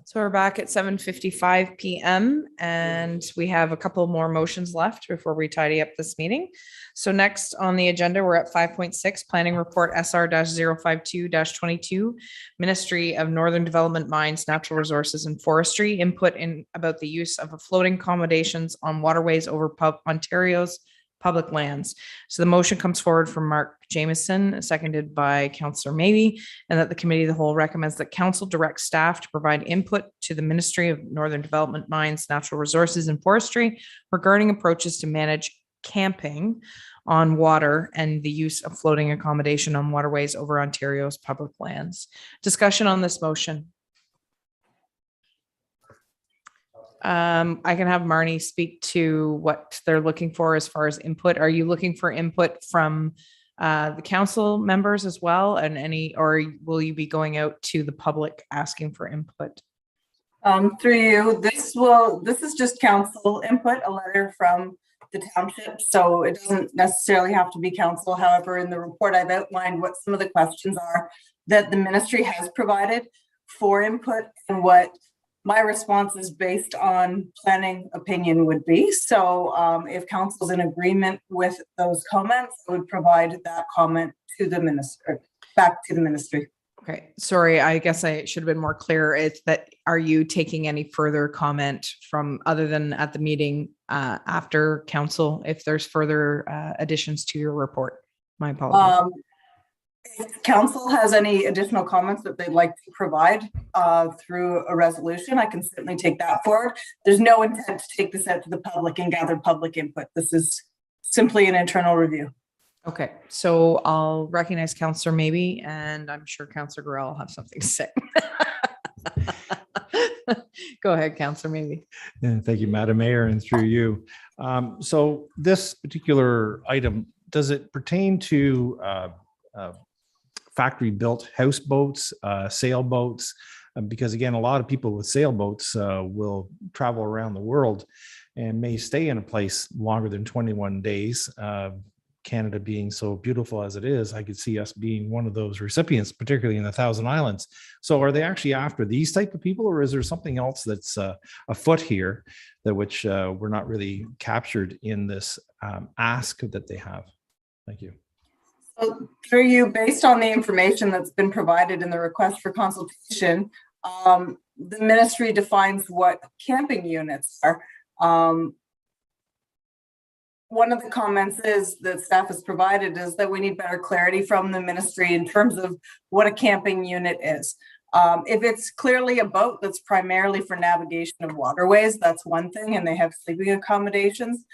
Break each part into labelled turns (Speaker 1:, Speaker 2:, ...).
Speaker 1: So we're back at 7:55 p.m. and we have a couple more motions left before we tidy up this meeting. So next on the agenda, we're at 5.6, Planning Report SR-052-22, Ministry of Northern Development, Mines, Natural Resources and Forestry, input in about the use of floating accommodations on waterways over Ontario's public lands. So the motion comes forward from Mark Jameson, seconded by Councillor Maybe, and that the committee of the whole recommends that council direct staff to provide input to the Ministry of Northern Development, Mines, Natural Resources and Forestry regarding approaches to manage camping on water and the use of floating accommodation on waterways over Ontario's public lands. Discussion on this motion. I can have Marnie speak to what they're looking for as far as input. Are you looking for input from the council members as well, and or will you be going out to the public asking for input?
Speaker 2: Through you, this is just council input, a letter from the township, so it doesn't necessarily have to be council. However, in the report, I've outlined what some of the questions are that the ministry has provided for input and what my response is based on planning opinion would be. So if council's in agreement with those comments, I would provide that comment to the minister, back to the ministry.
Speaker 1: Okay, sorry, I guess I should have been more clear. It's that, are you taking any further comment from other than at the meeting after council, if there's further additions to your report? My apologies.
Speaker 2: If council has any additional comments that they'd like to provide through a resolution, I can certainly take that forward. There's no intent to take this out to the public and gather public input. This is simply an internal review.
Speaker 1: Okay, so I'll recognize Councillor Maybe, and I'm sure Councillor Gorell will have something to say. Go ahead, Councillor Maybe.
Speaker 3: Yeah, thank you, Madam Mayor, and through you. So this particular item, does it pertain to factory-built houseboats, sailboats? Because again, a lot of people with sailboats will travel around the world and may stay in a place longer than 21 days. Canada being so beautiful as it is, I could see us being one of those recipients, particularly in the Thousand Islands. So are they actually after these type of people, or is there something else that's afoot here that which we're not really captured in this ask that they have? Thank you.
Speaker 2: So through you, based on the information that's been provided in the request for consultation, the ministry defines what camping units are. One of the comments is that staff has provided is that we need better clarity from the ministry in terms of what a camping unit is. If it's clearly a boat that's primarily for navigation of waterways, that's one thing, and they have sleeping accommodations.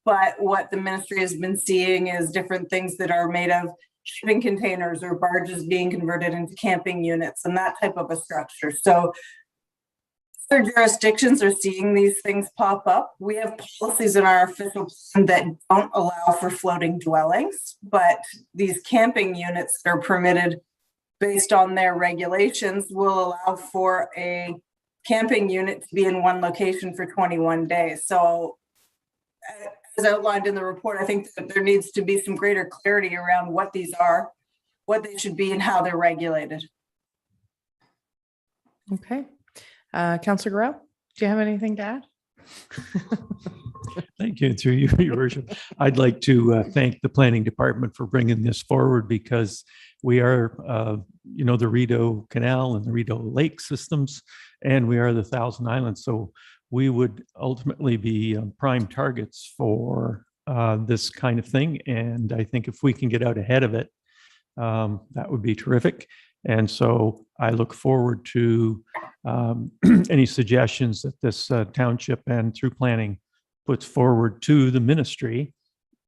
Speaker 2: But what the ministry has been seeing is different things that are made of shipping containers or barges being converted into camping units and that type of a structure. So other jurisdictions are seeing these things pop up. We have policies in our official plan that don't allow for floating dwellings, but these camping units that are permitted based on their regulations will allow for a camping unit to be in one location for 21 days. So as outlined in the report, I think that there needs to be some greater clarity around what these are, what they should be, and how they're regulated.
Speaker 1: Okay. Councillor Gorell, do you have anything to add?
Speaker 4: Thank you. Through you, Your Worship. I'd like to thank the planning department for bringing this forward, because we are, the Rideau Canal and the Rideau Lake systems, and we are the Thousand Islands. So we would ultimately be prime targets for this kind of thing. And I think if we can get out ahead of it, that would be terrific. And so I look forward to any suggestions that this township and through planning puts forward to the ministry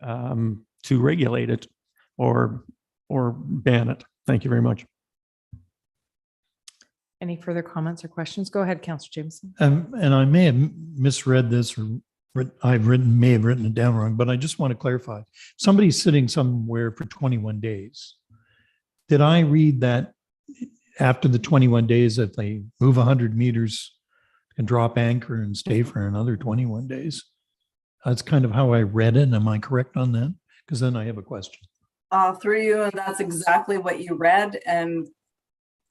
Speaker 4: to regulate it or ban it. Thank you very much.
Speaker 1: Any further comments or questions? Go ahead, Councillor Jameson.
Speaker 5: And I may have misread this, or may have written it down wrong, but I just want to clarify. Somebody's sitting somewhere for 21 days. Did I read that after the 21 days, if they move 100 meters and drop anchor and stay for another 21 days? That's kind of how I read it. Am I correct on that? Because then I have a question.
Speaker 2: Through you, and that's exactly what you read. And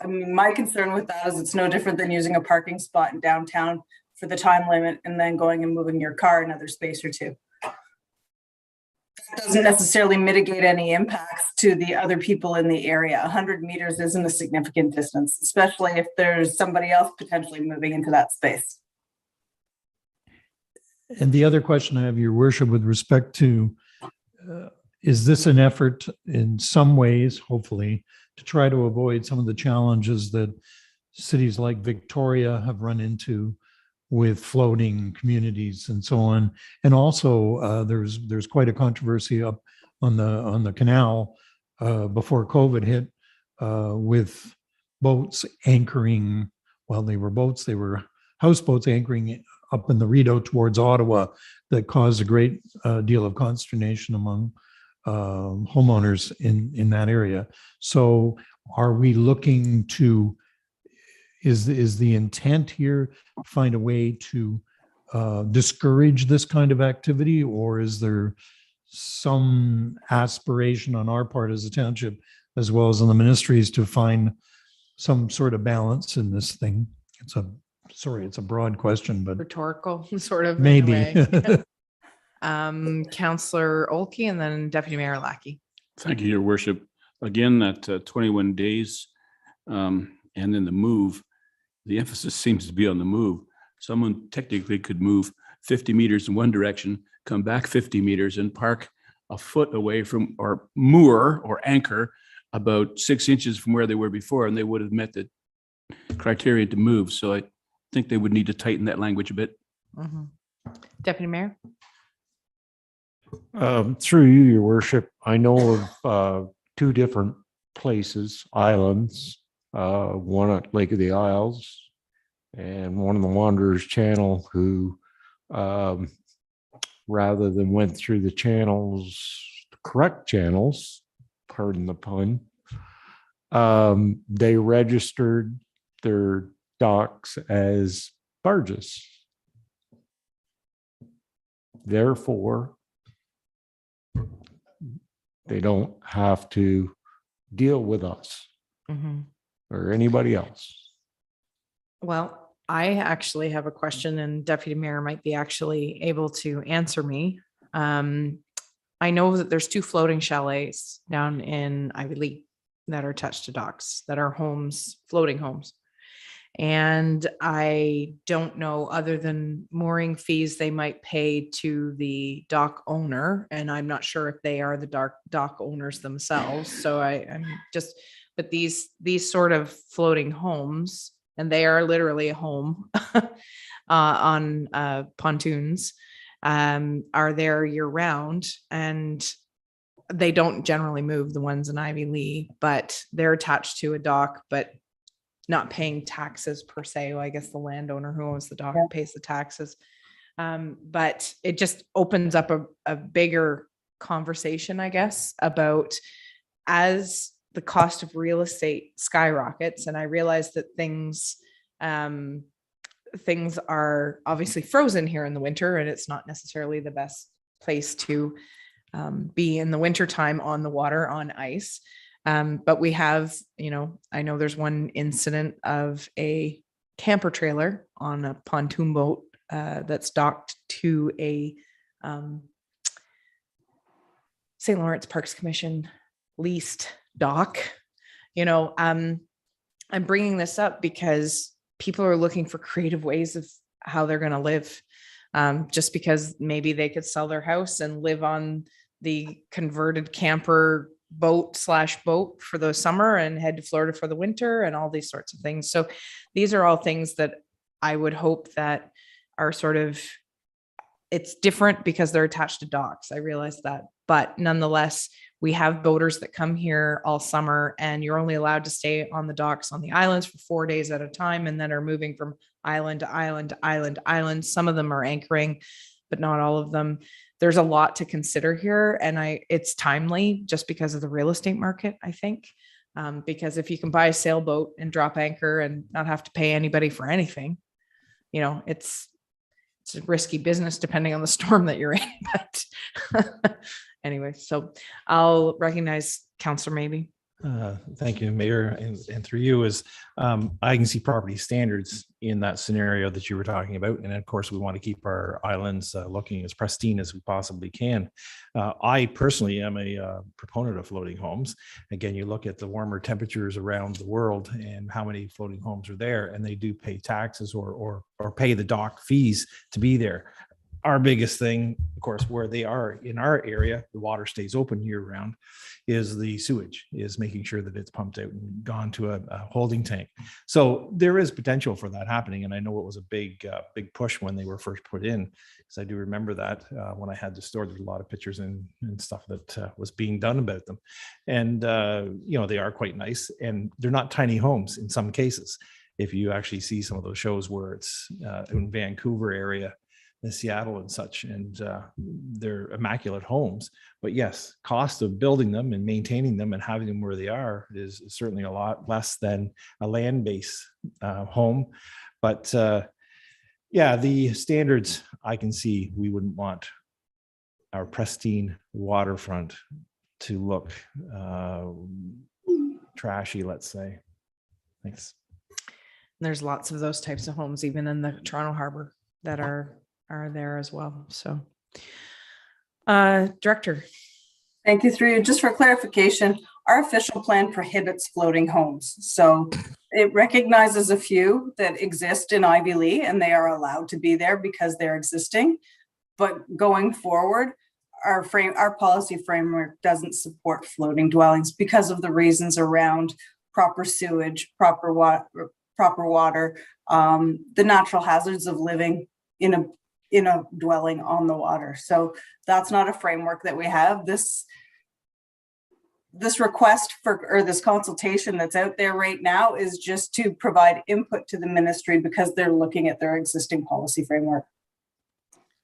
Speaker 2: I mean, my concern with that is it's no different than using a parking spot in downtown for the time limit and then going and moving your car another space or two. That doesn't necessarily mitigate any impacts to the other people in the area. 100 meters isn't a significant distance, especially if there's somebody else potentially moving into that space.
Speaker 5: And the other question I have, Your Worship, with respect to, is this an effort in some ways, hopefully, to try to avoid some of the challenges that cities like Victoria have run into with floating communities and so on? And also, there's quite a controversy up on the canal before COVID hit with boats anchoring. Well, they were boats, they were houseboats anchoring up in the Rideau towards Ottawa that caused a great deal of consternation among homeowners in that area. So are we looking to, is the intent here find a way to discourage this kind of activity, or is there some aspiration on our part as a township, as well as on the ministries, to find some sort of balance in this thing? It's a broad question, but
Speaker 1: Rhetorical, sort of. in a
Speaker 5: maybe.
Speaker 1: way. Councillor Olkey and then Deputy Mayor Lackey.
Speaker 6: Thank you, Your Worship. Again, that 21 days and then the move, the emphasis seems to be on the move. Someone technically could move 50 meters in one direction, come back 50 meters and park a foot away from, or moor or anchor about 6 inches from where they were before, and they would have met the criteria to move. So I think they would need to tighten that language a bit.
Speaker 1: Mhm. Deputy Mayor.
Speaker 7: Through you, Your Worship, I know of two different places, islands, one at Lake of the Isles and one in the Wanderers Channel, who rather than went through the channels, correct channels, pardon the pun, they registered their docks as barges. Therefore, they don't have to deal with us
Speaker 1: Mhm.
Speaker 7: or anybody else.
Speaker 1: Well, I actually have a question, and Deputy Mayor might be actually able to answer me. I know that there's 2 floating chalets down in Ivy Lee that are attached to docks, that are homes, floating homes. And I don't know, other than mooring fees they might pay to the dock owner, and I'm not sure if they are the dock owners themselves. So I'm just, but these sort of floating homes, and they are literally a home on pontoons, are there year round, and they don't generally move, the ones in Ivy Lee, but they're attached to a dock, but not paying taxes per se. Well, I guess the landowner who owns the dock pays the taxes. But it just opens up a bigger conversation, I guess, about as the cost of real estate skyrockets. And I realize that things are obviously frozen here in the winter, and it's not necessarily the best place to be in the wintertime on the water, on ice. But we have, I know there's one incident of a camper trailer on a pontoon boat that's docked to a St. Lawrence Parks Commission leased dock. I'm bringing this up because people are looking for creative ways of how they're going to live. Just because maybe they could sell their house and live on the converted camper boat for the summer and head to Florida for the winter and all these sorts of things. So these are all things that I would hope that are sort of, it's different because they're attached to docks. I realize that, but nonetheless, we have boaters that come here all summer, and you're only allowed to stay on the docks on the islands for 4 days at a time, and then are moving from island to island to island to island. Some of them are anchoring, but not all of them. There's a lot to consider here, and it's timely just because of the real estate market, I think. Because if you can buy a sailboat and drop anchor and not have to pay anybody for anything, it's a risky business depending on the storm that you're in. But anyway, so I'll recognize Councillor Maybe.
Speaker 3: Thank you, Mayor, and through you is I can see property standards in that scenario that you were talking about. And of course, we want to keep our islands looking as pristine as we possibly can. I personally am a proponent of floating homes. Again, you look at the warmer temperatures around the world and how many floating homes are there, and they do pay taxes or pay the dock fees to be there. Our biggest thing, of course, where they are in our area, the water stays open year round, is the sewage, is making sure that it's pumped out and gone to a holding tank. So there is potential for that happening. And I know it was a big push when they were first put in, because I do remember that when I had the store, there's a lot of pictures and stuff that was being done about them. And, they are quite nice, and they're not tiny homes in some cases. If you actually see some of those shows where it's in Vancouver area, in Seattle and such, and they're immaculate homes. But yes, cost of building them and maintaining them and having them where they are is certainly a lot less than a land-based home. But the standards, I can see we wouldn't want our pristine waterfront to look trashy, let's say. Thanks.
Speaker 1: There's lots of those types of homes, even in the Toronto Harbor, that are there as well. So, Director.
Speaker 2: Thank you, through you. Just for clarification, our official plan prohibits floating homes. So it recognizes a few that exist in Ivy Lee, and they are allowed to be there because they're existing. But going forward, our policy framework doesn't support floating dwellings because of the reasons around proper sewage, proper water, the natural hazards of living in a dwelling on the water. So that's not a framework that we have. This request or this consultation that's out there right now is just to provide input to the ministry because they're looking at their existing policy framework.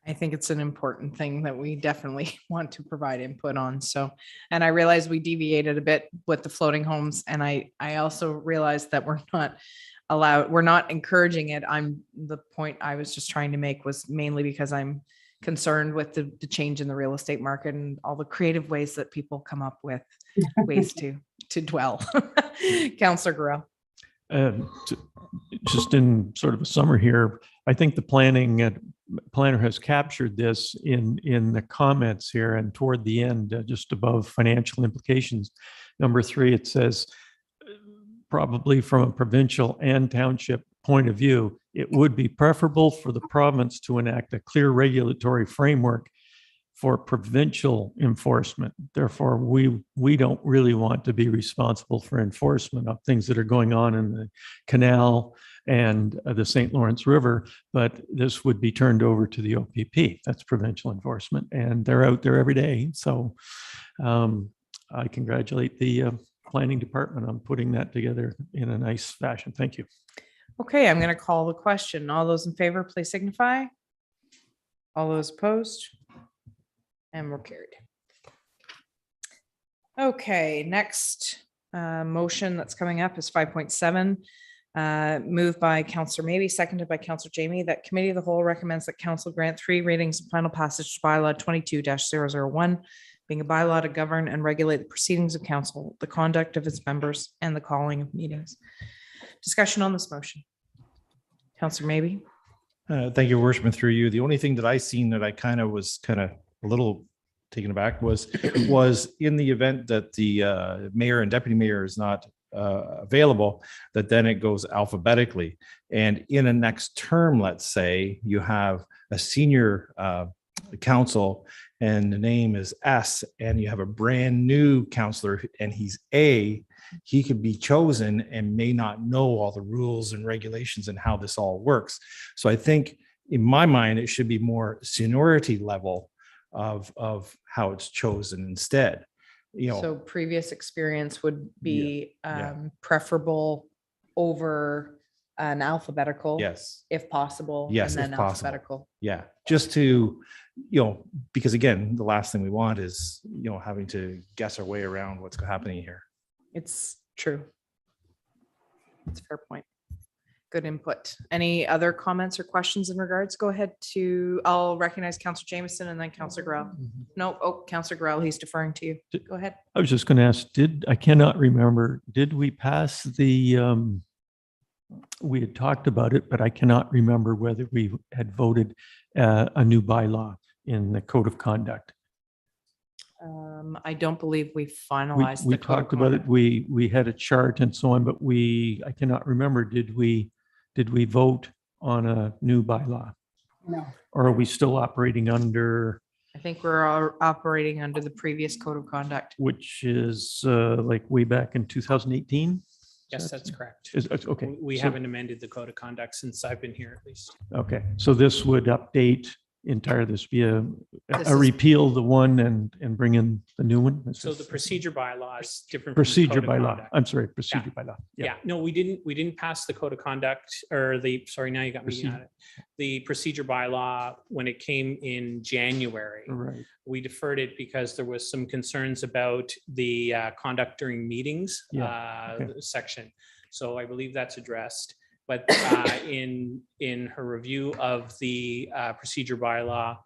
Speaker 1: I think it's an important thing that we definitely want to provide input on. So, and I realize we deviated a bit with the floating homes, and I also realized that we're not encouraging it. The point I was just trying to make was mainly because I'm concerned with the change in the real estate market and all the creative ways that people come up with ways to dwell. Councillor Gorell.
Speaker 4: Just in sort of a summary here, I think the planner has captured this in the comments here, and toward the end, just above financial implications, number 3, it says, probably from a provincial and township point of view, it would be preferable for the province to enact a clear regulatory framework for provincial enforcement. Therefore, we don't really want to be responsible for enforcement of things that are going on in the canal and the St. Lawrence River, but this would be turned over to the OPP. That's provincial enforcement, and they're out there every day. So I congratulate the planning department on putting that together in a nice fashion. Thank you.
Speaker 1: Okay, I'm going to call the question. All those in favor, please signify. All those opposed? And we're carried. Okay, next motion that's coming up is 5.7. Moved by Councillor Maybe, seconded by Councillor Jamie, that Committee of the Whole recommends that Council grant 3 readings and final passage to bylaw 22-001, being a bylaw to govern and regulate the proceedings of council, the conduct of its members, and the calling of meetings. Discussion on this motion. Councillor Maybe.
Speaker 3: Thank you, Worshipman, through you. The only thing that I seen that I was a little taken aback was in the event that the mayor and deputy mayor is not available, that then it goes alphabetically. And in a next term, let's say you have a senior council and the name is S, and you have a brand new counselor and he's A, he could be chosen and may not know all the rules and regulations and how this all works. So I think in my mind, it should be more seniority level of how it's chosen instead.
Speaker 1: So previous experience would be
Speaker 3: Yeah.
Speaker 1: preferable over an alphabetical.
Speaker 3: Yes.
Speaker 1: If possible.
Speaker 3: Yes,
Speaker 1: and then
Speaker 3: if possible.
Speaker 1: alphabetical.
Speaker 3: Yeah. Just to, because again, the last thing we want is, having to guess our way around what's happening here.
Speaker 1: It's true. It's a fair point. Good input. Any other comments or questions in regards? Go ahead to, I'll recognize Counselor Jameson and then Counselor Grell. No, oh, Counselor Grell, he's deferring to you. Go ahead.
Speaker 4: I was just going to ask, I cannot remember, did we pass we had talked about it, but I cannot remember whether we had voted a new bylaw in the code of conduct.
Speaker 1: I don't believe we
Speaker 4: We
Speaker 1: finalized.
Speaker 4: we
Speaker 1: the code of
Speaker 4: talked about it,
Speaker 1: conduct.
Speaker 4: we had a chart and so on, but I cannot remember, did we vote on a new bylaw?
Speaker 2: No.
Speaker 4: Or are we still operating under,
Speaker 1: I think we're all operating under the previous code of conduct.
Speaker 4: which is like way back in 2018?
Speaker 8: Yes, that's correct.
Speaker 4: Okay.
Speaker 8: We
Speaker 4: so-
Speaker 8: haven't amended the code of conduct since I've been here, at least.
Speaker 4: Okay, so this would update this be
Speaker 1: This
Speaker 4: a
Speaker 1: is-
Speaker 4: repeal the one and bring in the new one? Is
Speaker 8: So the
Speaker 4: this-
Speaker 8: procedure bylaw is different. from the
Speaker 4: Procedure
Speaker 8: code of
Speaker 4: by law.
Speaker 8: conduct.
Speaker 4: I'm sorry, procedure by law.
Speaker 8: Yeah, no, we didn't pass the code of conduct or sorry, now you got me
Speaker 4: Procedure.
Speaker 8: at it. The procedure bylaw, when it came in January,
Speaker 4: Right.
Speaker 8: we deferred it because there was some concerns about the conduct during meetings
Speaker 4: okay.
Speaker 8: section. So I believe that's addressed. But in her review of the procedure bylaw,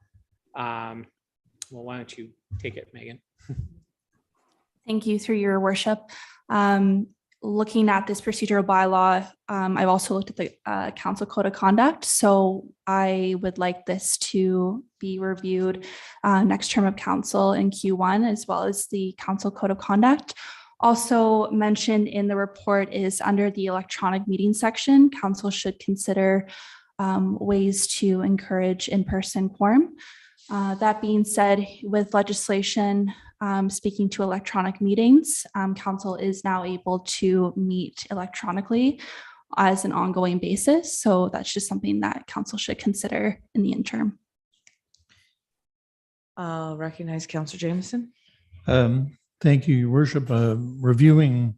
Speaker 8: well, why don't you take it, Megan?
Speaker 9: Thank you, through your worship. Looking at this procedural bylaw, I've also looked at the council code of conduct. So I would like this to be reviewed next term of council in Q1, as well as the council code of conduct. Also mentioned in the report is under the electronic meeting section, council should consider ways to encourage in-person quorum. That being said, with legislation speaking to electronic meetings, council is now able to meet electronically as an ongoing basis. So that's just something that council should consider in the interim.
Speaker 1: I'll recognize Counselor Jameson.
Speaker 5: Thank you, Your Worship. Reviewing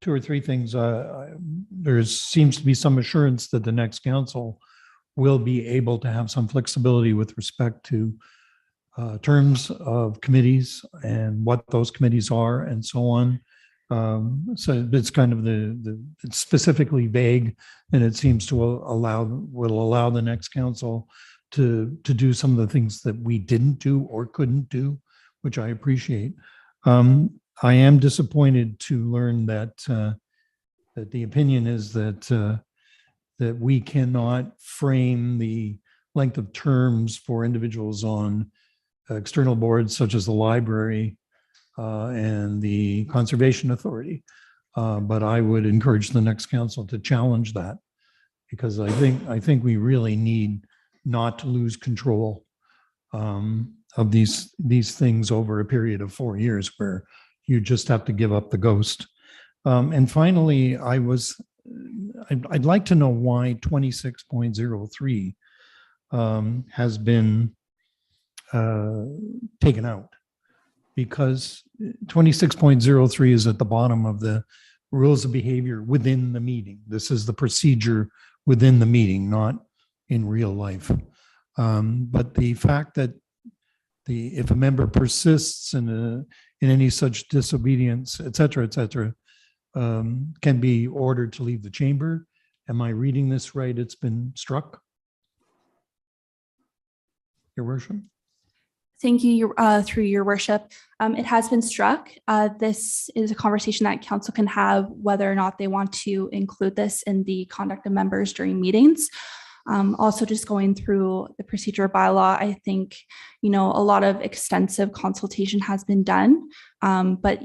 Speaker 5: two or three things, there seems to be some assurance that the next council will be able to have some flexibility with respect to terms of committees and what those committees are and so on. So it's kind of it's specifically vague, and it seems to will allow the next council to do some of the things that we didn't do or couldn't do, which I appreciate. I am disappointed to learn that the opinion is that we cannot frame the length of terms for individuals on external boards such as the library and the Conservation Authority. But I would encourage the next council to challenge that, because I think we really need not to lose control of these things over a period of 4 years where you just have to give up the ghost. And finally, I'd like to know why 26.03 has been taken out, because 26.03 is at the bottom of the rules of behavior within the meeting. This is the procedure within the meeting, not in real life. But the fact that if a member persists in any such disobedience, et cetera, can be ordered to leave the chamber. Am I reading this right? It's been struck? Your worship?
Speaker 9: Thank you, through your worship. It has been struck. This is a conversation that council can have whether or not they want to include this in the conduct of members during meetings. Also, just going through the procedure bylaw, I think, a lot of extensive consultation has been done, but,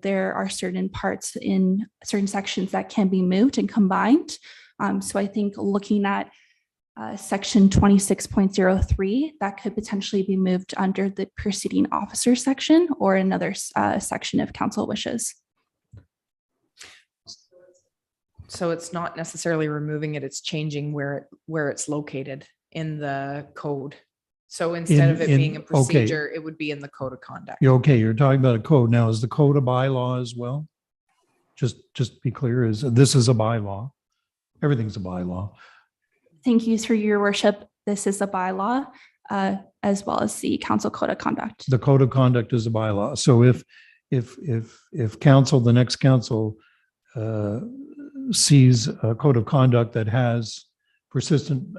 Speaker 9: there are certain parts in certain sections that can be moved and combined. So I think looking at section 26.03, that could potentially be moved under the proceeding officer section or another section if council wishes.
Speaker 1: So it's not necessarily removing it, it's changing where it's located in the code. So instead of it being a
Speaker 5: okay.
Speaker 1: procedure, it would be in the code of conduct.
Speaker 5: You're okay. You're talking about a code. Now, is the code a bylaw as well? Just be clear, this is a bylaw. Everything's a bylaw.
Speaker 9: Thank you, through your worship. This is a bylaw, as well as the council code of conduct.
Speaker 5: The code of conduct is a bylaw. So if council, the next council sees a code of conduct that has persistent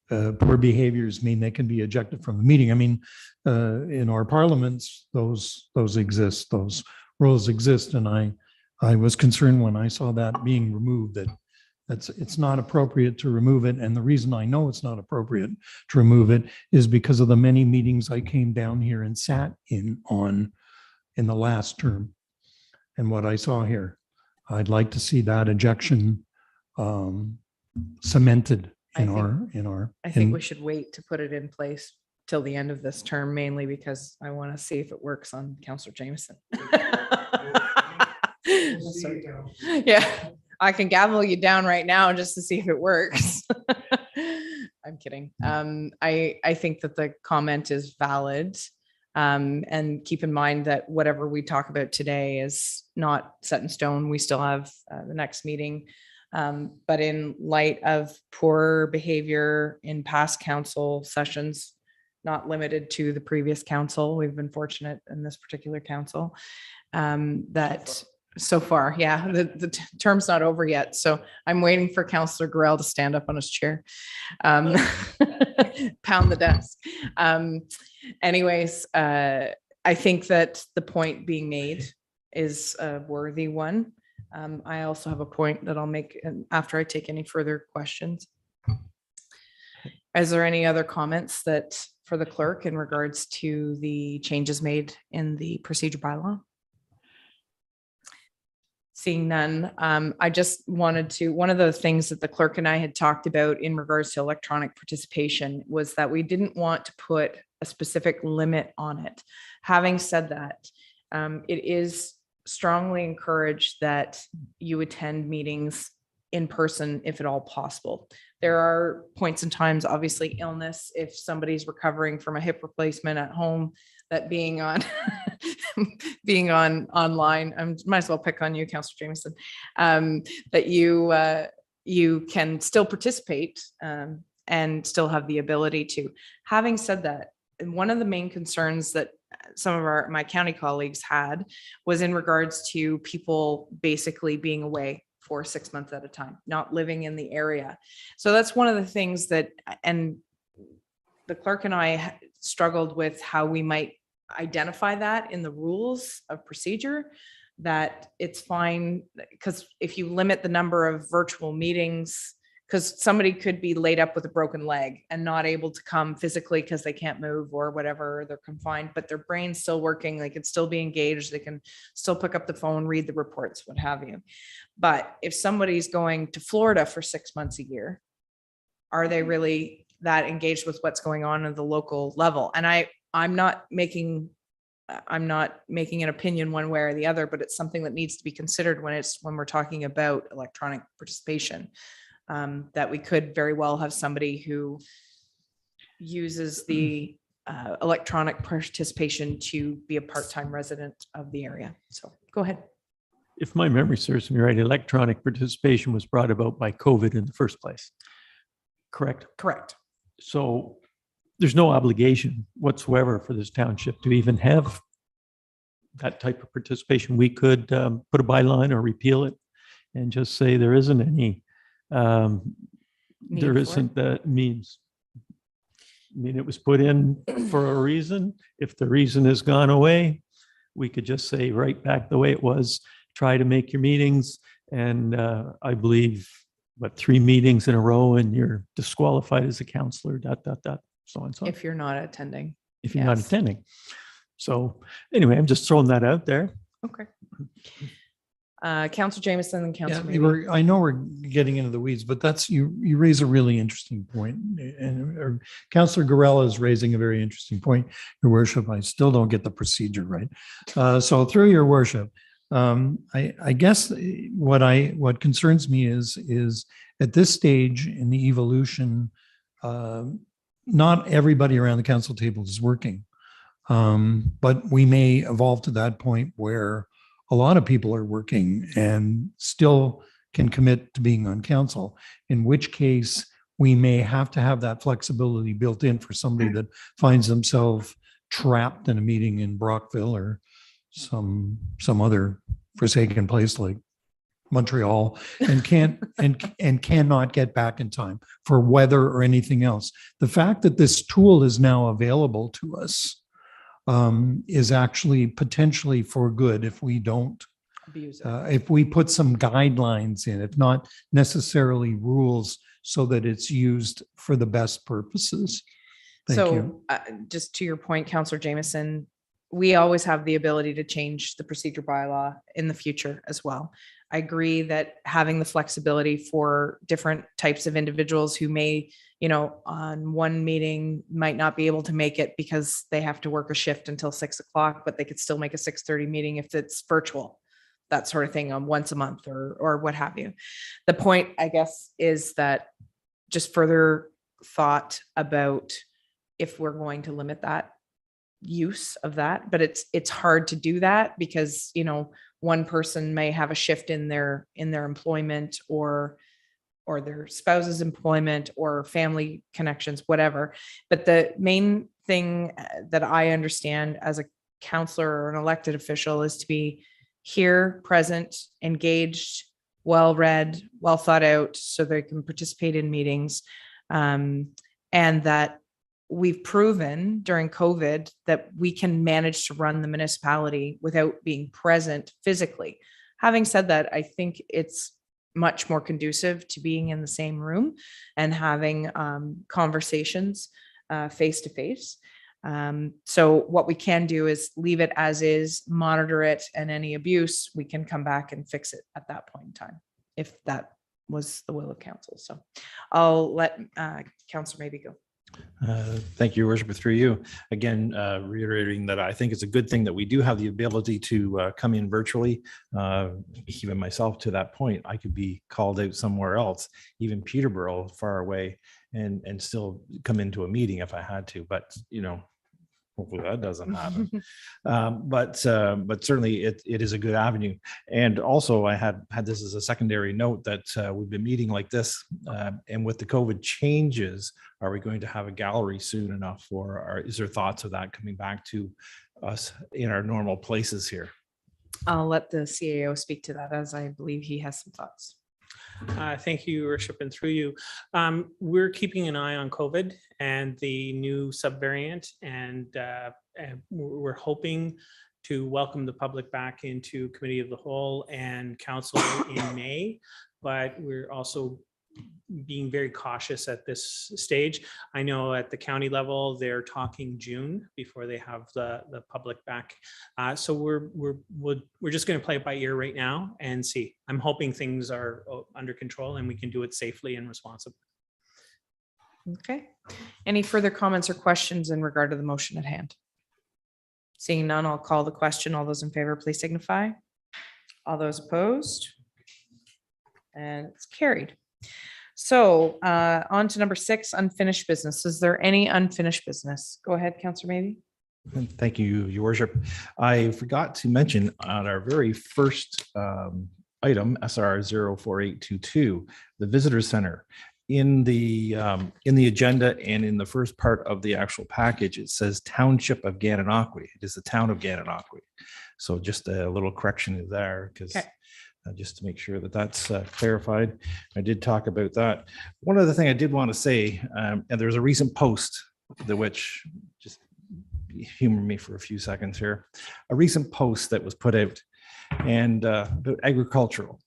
Speaker 5: poor behaviors mean they can be ejected from the meeting. I mean, in our parliaments, those exist, those rules exist. And I was concerned when I saw that being removed, that it's not appropriate to remove it. And the reason I know it's not appropriate to remove it is because of the many meetings I came down here and sat in the last term and what I saw here. I'd like to see that ejection cemented in our.
Speaker 1: I think we should wait to put it in place till the end of this term, mainly because I want to see if it works on Councillor Jameson. Sorry. Yeah, I can gavel you down right now just to see if it works. I'm kidding. I think that the comment is valid. And keep in mind that whatever we talk about today is not set in stone. We still have the next meeting. But in light of poor behavior in past council sessions, not limited to the previous council, we've been fortunate in this particular council that so far, yeah, the term's not over yet. So I'm waiting for Councillor Gorell to stand up on his chair, pound the desk. Anyways, I think that the point being made is a worthy one. I also have a point that I'll make after I take any further questions. Is there any other comments that for the clerk in regards to the changes made in the procedure bylaw? Seeing none, I just wanted to, one of the things that the clerk and I had talked about in regards to electronic participation was that we didn't want to put a specific limit on it. Having said that, it is strongly encouraged that you attend meetings in person if at all possible. There are points in times, obviously illness, if somebody's recovering from a hip replacement at home, that being on being on online, I might as well pick on you, Councillor Jameson, that you can still participate and still have the ability to. Having said that, one of the main concerns that some of my county colleagues had was in regards to people basically being away for 6 months at a time, not living in the area. So that's one of the things that, and the clerk and I struggled with how we might identify that in the rules of procedure, that it's fine, because if you limit the number of virtual meetings, because somebody could be laid up with a broken leg and not able to come physically because they can't move or whatever, they're confined, but their brain's still working, they can still be engaged, they can still pick up the phone, read the reports, what have you. But if somebody's going to Florida for 6 months a year, are they really that engaged with what's going on at the local level? And I'm not making an opinion one way or the other, but it's something that needs to be considered when we're talking about electronic participation. That we could very well have somebody who uses the electronic participation to be a part-time resident of the area. So go ahead.
Speaker 4: If my memory serves me right, electronic participation was brought about by COVID in the first place. Correct?
Speaker 1: Correct.
Speaker 4: So there's no obligation whatsoever for this township to even have that type of participation. We could put a byline or repeal it and just say there isn't any, there isn't that means. I mean, it was put in for a reason. If the reason has gone away, we could just say right back the way it was, try to make your meetings. And I believe, 3 meetings in a row and you're disqualified as a counselor, so and so.
Speaker 1: If you're not attending.
Speaker 4: If you're not
Speaker 1: Yes.
Speaker 4: attending. So anyway, I'm just throwing that out there.
Speaker 1: Okay. Councillor Jameson and
Speaker 5: Yeah,
Speaker 1: Councillor.
Speaker 5: I know we're getting into the weeds, but that's, you raise a really interesting point. And Councillor Gorell is raising a very interesting point. Your worship, I still don't get the procedure right. So through your worship, I guess what concerns me is at this stage in the evolution, not everybody around the council table is working. But we may evolve to that point where a lot of people are working and still can commit to being on council, in which case we may have to have that flexibility built in for somebody that finds themselves trapped in a meeting in Brockville or some other forsaken place like Montreal and can't and cannot get back in time for weather or anything else. The fact that this tool is now available to us is actually potentially for good if we don't,
Speaker 1: Abuse it.
Speaker 5: if we put some guidelines in, if not necessarily rules, so that it's used for the best purposes. Thank you.
Speaker 1: So just to your point, Councillor Jameson, we always have the ability to change the procedure bylaw in the future as well. I agree that having the flexibility for different types of individuals who may, you know, on one meeting might not be able to make it because they have to work a shift until 6 o'clock, but they could still make a 6:30 meeting if it's virtual, that sort of thing, on once a month or what have you. The point, I guess, is that just further thought about if we're going to limit that use of that, but it's hard to do that because, you know, one person may have a shift in their employment or their spouse's employment or family connections, whatever. But the main thing that I understand as a counselor or an elected official is to be here, present, engaged, well-read, well thought out, so they can participate in meetings. And that we've proven during COVID that we can manage to run the municipality without being present physically. Having said that, I think it's much more conducive to being in the same room and having conversations face to face. So what we can do is leave it as is, monitor it, and any abuse, we can come back and fix it at that point in time, if that was the will of council. So I'll let Councillor maybe go.
Speaker 3: Thank you, Your Worship, through you. Again, reiterating that I think it's a good thing that we do have the ability to come in virtually. Even myself, to that point, I could be called out somewhere else, even Peterborough, far away, and still come into a meeting if I had to. But, you know, hopefully that doesn't happen. But certainly it is a good avenue. And also I had this as a secondary note that we've been meeting like this, and with the COVID changes, are we going to have a gallery soon enough, or is there thoughts of that coming back to us in our normal places here?
Speaker 1: I'll let the CAO speak to that, as I believe he has some thoughts.
Speaker 8: Thank you, Your Worship, and through you. We're keeping an eye on COVID and the new subvariant, and we're hoping to welcome the public back into Committee of the Whole and Council in May, but we're also being very cautious at this stage. I know at the county level, they're talking June before they have the public back. So we're just going to play it by ear right now and see. I'm hoping things are under control and we can do it safely and responsibly.
Speaker 1: Okay. Any further comments or questions in regard to the motion at hand? Seeing none, I'll call the question. All those in favor, please signify. All those opposed? And it's carried. So on to number 6, unfinished business. Is there any unfinished business? Go ahead, Councillor Maybe.
Speaker 3: Thank you, Your Worship. I forgot to mention on our very first item, SR 04822, the Visitor Center. In the agenda and in the first part of the actual package, it says Township of Gananoque. It is the town of Gananoque. So just a little correction there, because just to make sure that that's clarified. I did talk about that. One other thing I did want to say, and there's a recent post that which just humor me for a few seconds here. A recent post that was put out and about agricultural.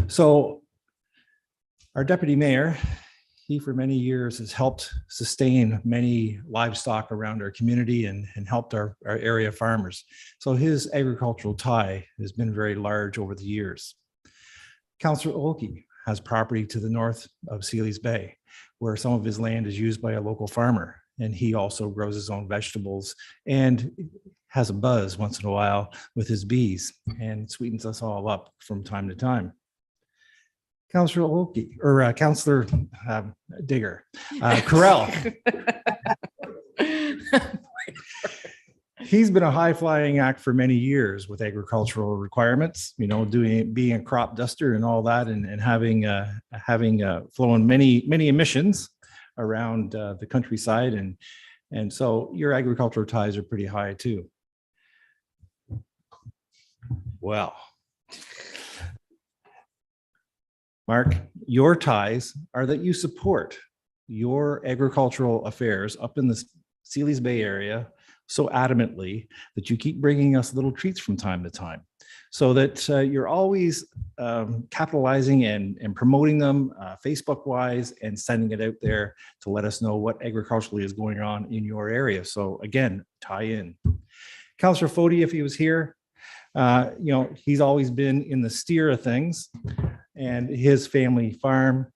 Speaker 3: So our deputy mayor, he for many years has helped sustain many livestock around our community and helped our area farmers. So his agricultural tie has been very large over the years. Councillor Olkey has property to the north of Sealy's Bay, where some of his land is used by a local farmer. And he also grows his own vegetables and has a buzz once in a while with his bees and sweetens us all up from time to time. Councillor Olkey, or Councillor Digger, Correll. He's been a high-flying act for many years with agricultural requirements, you know, being a crop duster and all that, and having flown many emissions around the countryside, and so your agricultural ties are pretty high too. Well, Mark, your ties are that you support your agricultural affairs up in the Sealy's Bay area so adamantly that you keep bringing us little treats from time to time, so that you're always capitalizing and promoting them Facebook wise and sending it out there to let us know what agriculturally is going on in your area. So again, tie in. Councillor Foti, if he was here, he's always been in the steer of things, and his family farm,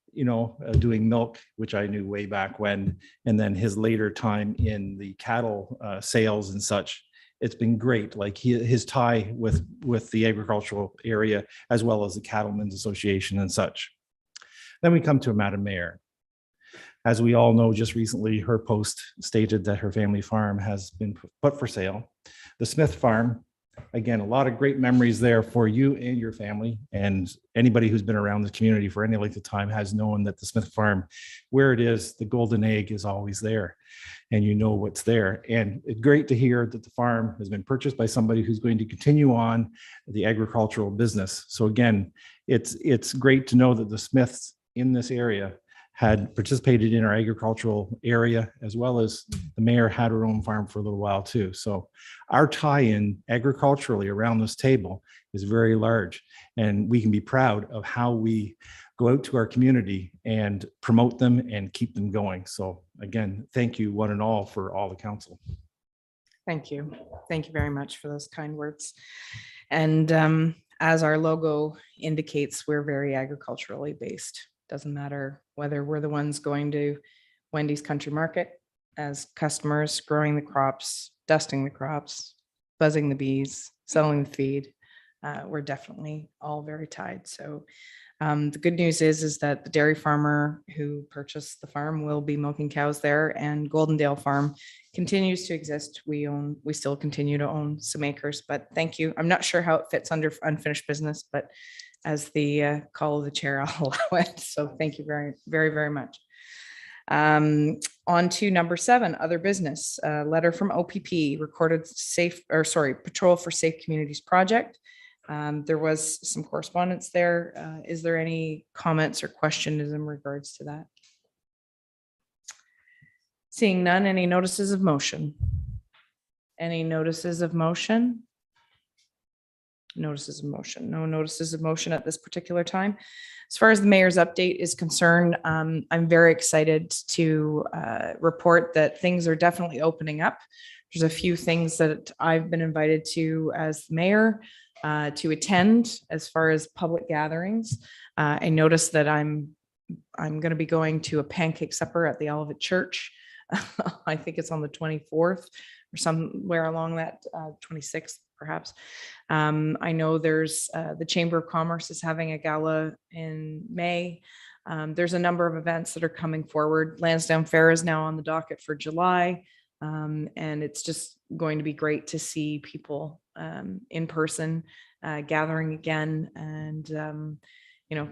Speaker 3: doing milk, which I knew way back when, and then his later time in the cattle sales and such. It's been great, like his tie with the agricultural area as well as the Cattlemen's Association and such. Then we come to Madam Mayor. As we all know, just recently her post stated that her family farm has been put for sale. The Smith Farm, again, a lot of great memories there for you and your family, and anybody who's been around the community for any length of time has known that the Smith Farm, where it is, the golden egg is always there, and you know what's there. And it's great to hear that the farm has been purchased by somebody who's going to continue on the agricultural business. So again, it's great to know that the Smiths in this area had participated in our agricultural area, as well as the mayor had her own farm for a little while too. So our tie-in agriculturally around this table is very large, and we can be proud of how we go out to our community and promote them and keep them going. So again, thank you one and all for all the council.
Speaker 1: Thank you. Thank you very much for those kind words. And as our logo indicates, we're very agriculturally based. Doesn't matter whether we're the ones going to Wendy's Country Market as customers, growing the crops, dusting the crops, buzzing the bees, selling the feed. We're definitely all very tied. So the good news is that the dairy farmer who purchased the farm will be milking cows there, and Goldendale Farm continues to exist. We still continue to own some acres, but thank you. I'm not sure how it fits under unfinished business, but as the call of the chair, I'll allow it. So thank you very, very, very much. On to number 7, other business. Letter from OPP, Patrol for Safe Communities project. There was some correspondence there. Is there any comments or questions in regards to that? Seeing none, any notices of motion? Any notices of motion? Notices of motion. No notices of motion at this particular time. As far as the mayor's update is concerned, I'm very excited to report that things are definitely opening up. There's a few things that I've been invited to as mayor to attend as far as public gatherings. I noticed that I'm going to be going to a pancake supper at the Olivet Church. I think it's on the 24th or somewhere along that 26th. Perhaps. I know there's the Chamber of Commerce is having a gala in May. There's a number of events that are coming forward. Lansdowne Fair is now on the docket for July. And it's just going to be great to see people in person gathering again, and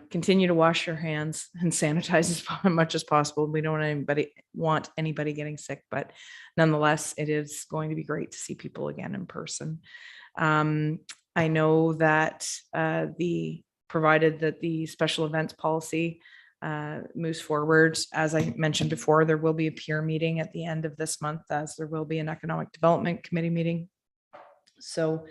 Speaker 1: continue to wash your hands and sanitize as much as possible. We don't want anybody getting sick, but nonetheless, it is going to be great to see people again in person. I know that provided that the special events policy moves forward, as I mentioned before, there will be a peer meeting at the end of this month, as there will be an economic development committee meeting. So,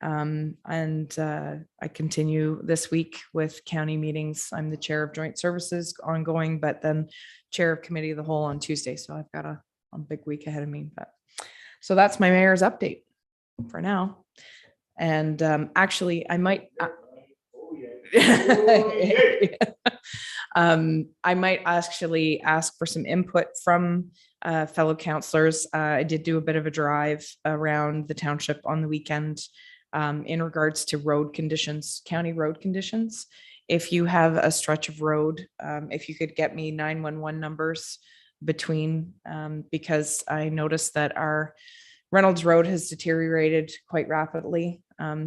Speaker 1: I continue this week with county meetings. I'm the chair of joint services ongoing, but then chair of committee of the whole on Tuesday. So I've got a big week ahead of me. So that's my mayor's update for now. And actually, I might I might actually ask for some input from fellow councillors. I did do a bit of a drive around the township on the weekend in regards to road conditions, county road conditions. If you have a stretch of road, if you could get me 911 numbers between, because I noticed that our Reynolds Road has deteriorated quite rapidly,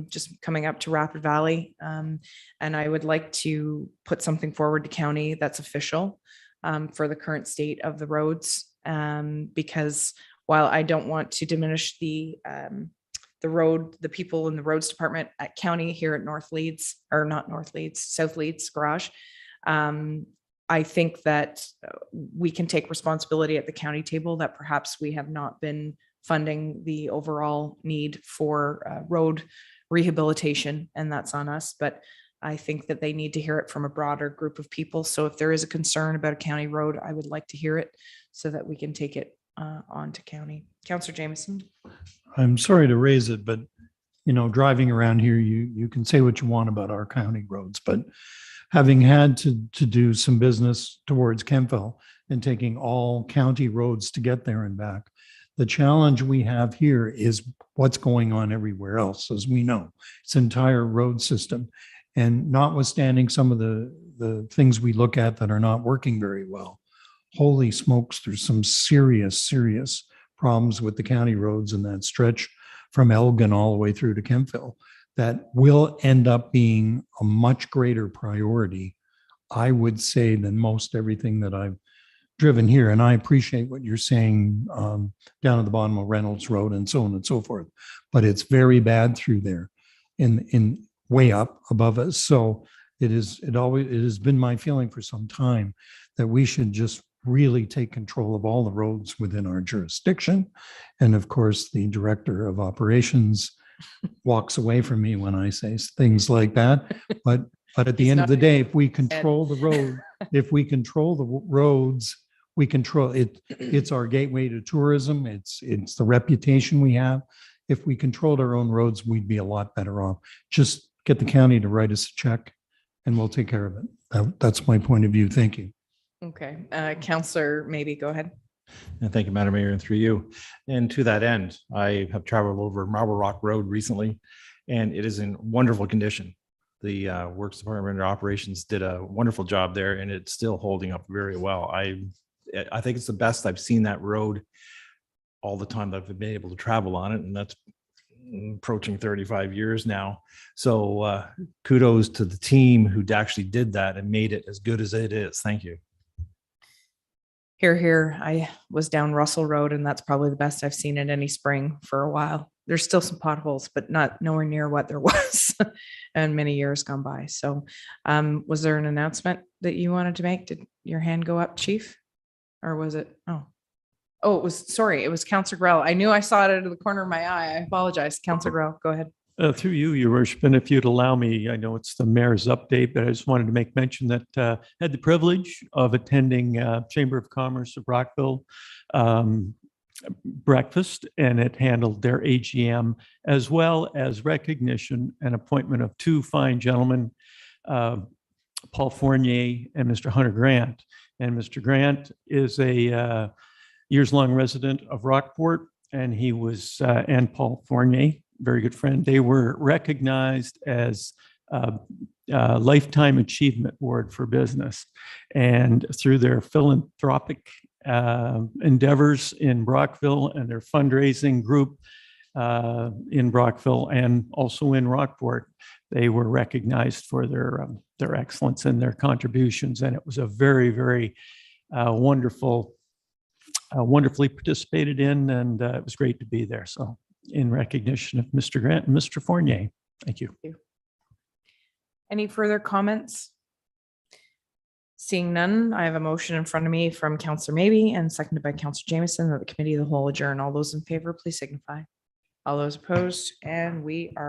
Speaker 1: just coming up to Rapid Valley. And I would like to put something forward to county that's official for the current state of the roads. Because while I don't want to diminish the people in the roads department at county here at South Leeds Garage, I think that we can take responsibility at the county table that perhaps we have not been funding the overall need for road rehabilitation, and that's on us. But I think that they need to hear it from a broader group of people. So if there is a concern about a county road, I would like to hear it so that we can take it on to county. Councillor Jameson.
Speaker 5: I'm sorry to raise it, but you know, driving around here, you can say what you want about our county roads, but having had to do some business towards Kempville and taking all county roads to get there and back, the challenge we have here is what's going on everywhere else, as we know. It's entire road system. And notwithstanding some of the things we look at that are not working very well, holy smokes, there's some serious problems with the county roads in that stretch from Elgin all the way through to Kempville that will end up being a much greater priority, I would say, than most everything that I've driven here. And I appreciate what you're saying down at the bottom of Reynolds Road and so on and so forth. But it's very bad through there in way up above us. So it has been my feeling for some time that we should just really take control of all the roads within our jurisdiction. And of course, the director of operations walks away from me when I say things like that. But at the end of the day, if we control the road, if we control the roads, we control it. It's our gateway to tourism. It's the reputation we have. If we controlled our own roads, we'd be a lot better off. Just get the county to write us a check and we'll take care of it. That's my point of view. Thank you.
Speaker 1: Okay. Councillor, maybe go ahead.
Speaker 3: And thank you, Madam Mayor, and through you. And to that end, I have traveled over Marble Rock Road recently, and it is in wonderful condition. The Works Department of Operations did a wonderful job there, and it's still holding up very well. I think it's the best I've seen that road all the time that I've been able to travel on it, and that's approaching 35 years now. So kudos to the team who actually did that and made it as good as it is. Thank you.
Speaker 1: Here. I was down Russell Road, and that's probably the best I've seen it any spring for a while. There's still some potholes, but nowhere near what there was and many years gone by. So was there an announcement that you wanted to make? Did your hand go up, Chief? Or was it? Oh, it was Councillor Grell. I knew I saw it out of the corner of my eye. I apologize. Councillor Grell, go ahead.
Speaker 4: Through you, Your Worship, and if you'd allow me, I know it's the mayor's update, but I just wanted to make mention that had the privilege of attending Chamber of Commerce of Brockville breakfast, and it handled their AGM, as well as recognition and appointment of two fine gentlemen, Paul Fournier and Mr. Hunter Grant. And Mr. Grant is a years-long resident of Rockport, and he was, and Paul Fournier, very good friend, they were recognized as Lifetime Achievement Award for Business. And through their philanthropic endeavors in Brockville and their fundraising group in Brockville and also in Rockport, they were recognized for their excellence and their contributions. And it was a very, very wonderfully participated in, and it was great to be there. So in recognition of Mr. Grant and Mr. Fournier. Thank you.
Speaker 1: Any further comments? Seeing none, I have a motion in front of me from Councillor Maybe and seconded by Councillor Jameson that the committee of the whole adjourn. All those in favor, please signify. All those opposed, and we are